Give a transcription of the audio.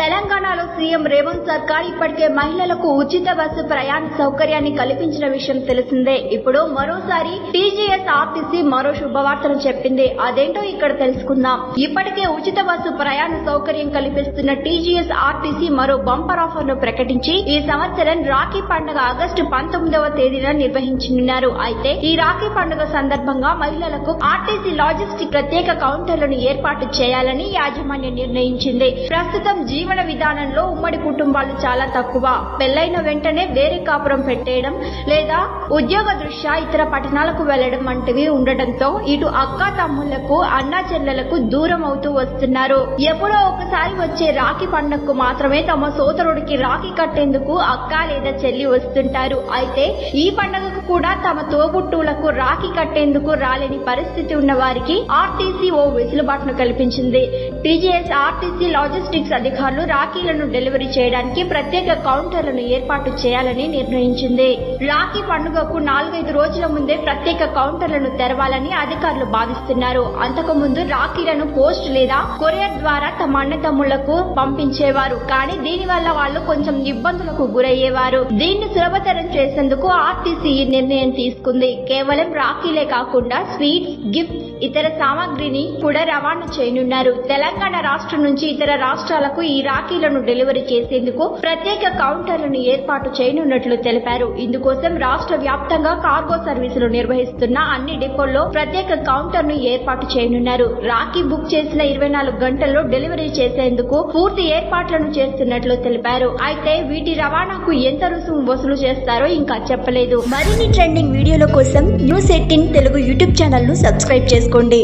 తెలంగాణలో సీఎం రేవంత్ సర్కార్ ఇప్పటికే మహిళలకు ఉచిత బస్సు ప్రయాణ సౌకర్యాన్ని కల్పించిన విషయం తెలిసిందే. ఇప్పుడు మరోసారి టీజీఎస్ ఆర్టీసీ మరో శుభవార్తను చెప్పింది. అదేంటో ఇక్కడ తెలుసుకుందాం. ఇప్పటికే ఉచిత బస్సు ప్రయాణ సౌకర్యం కల్పిస్తున్న టీజీఎస్ ఆర్టీసీ మరో బంపర్ ఆఫర్ ను ప్రకటించి ఈ సంవత్సరం రాఖీ పండుగ ఆగస్టు 19వ తేదీన నిర్వహించనున్నారు. అయితే ఈ రాఖీ పండుగ సందర్భంగా మహిళలకు ఆర్టీసీ లాజిస్టిక్ ప్రత్యేక కౌంటర్లను ఏర్పాటు చేయాలని యాజమాన్యం నిర్ణయించింది. ప్రస్తుతం జీవన విధానంలో ఉమ్మడి కుటుంబాలు చాలా తక్కువ. పెళ్లైన వెంటనే వేరే కాపురం పెట్టేయడం లేదా ఉద్యోగ దృష్ట్యా ఇతర పట్టణాలకు వెళ్లడం వంటివి ఉండటంతో ఇటు అక్క తమ్ముళ్లకు అన్నా చెల్లెలకు దూరం అవుతూ వస్తున్నారు. ఎప్పుడో ఒకసారి వచ్చే రాఖీ పండుగకు మాత్రమే తమ సోదరుడికి రాఖీ కట్టేందుకు అక్క లేదా చెల్లి వస్తుంటారు. అయితే ఈ పండుగకు కూడా తమ తోబుట్టువులకు రాఖీ కట్టేందుకు రాలేని పరిస్థితి ఉన్న వారికి ఆర్టీసీ ఓ వెసులుబాటును కల్పించింది. టీజీఎస్ ఆర్టీసీ లాజిస్టిక్స్ అధికారులు రాఖీలను డెలివరీ చేయడానికి ప్రత్యేక కౌంటర్లను ఏర్పాటు చేయాలని నిర్ణయించింది. రాఖీ పండుగకు 4-5 రోజుల ముందే ప్రత్యేక కౌంటర్లను తెరవాలని అధికారులు భావిస్తున్నారు. అంతకుముందు రాఖీలను పోస్ట్ లేదా కొరియర్ ద్వారా తమ అన్నదమ్ముళ్లకు పంపించేవారు. కానీ దీనివల్ల వాళ్ళు కొంచెం ఇబ్బందులకు గురయ్యేవారు. దీన్ని సులభతరం చేసేందుకు ఆర్టీసీ ఈ నిర్ణయం తీసుకుంది. కేవలం రాఖీలే కాకుండా స్వీట్స్, గిఫ్ట్స్, ఇతర సామాగ్రిని కూడా రవాణా చేయనున్నారు. తెలంగాణ రాష్ట్రం నుంచి ఇతర రాష్ట్రాలకు ఈ రాఖీలను డెలివరీ చేసేందుకు ప్రత్యేక కౌంటర్లను ఏర్పాటు చేయనున్నట్లు తెలిపారు. ఇందుకోసం రాష్ట్ర వ్యాప్తంగా కార్గో సర్వీసులు నిర్వహిస్తున్న అన్ని డిపోల్లో ప్రత్యేక కౌంటర్ ను ఏర్పాటు చేయనున్నారు. రాఖీ బుక్ చేసిన 24 గంటల్లో డెలివరీ చేసేందుకు పూర్తి ఏర్పాట్లను చేస్తున్నట్లు తెలిపారు. అయితే వీటి రవాణాకు ఎంత రుసుము వసూలు చేస్తారో ఇంకా చెప్పలేదు. మరిన్ని ట్రెండింగ్ వీడియోల కోసం న్యూస్ 18 తెలుగు యూట్యూబ్ ఛానల్ ను సబ్స్క్రైబ్ చేసుకోండి.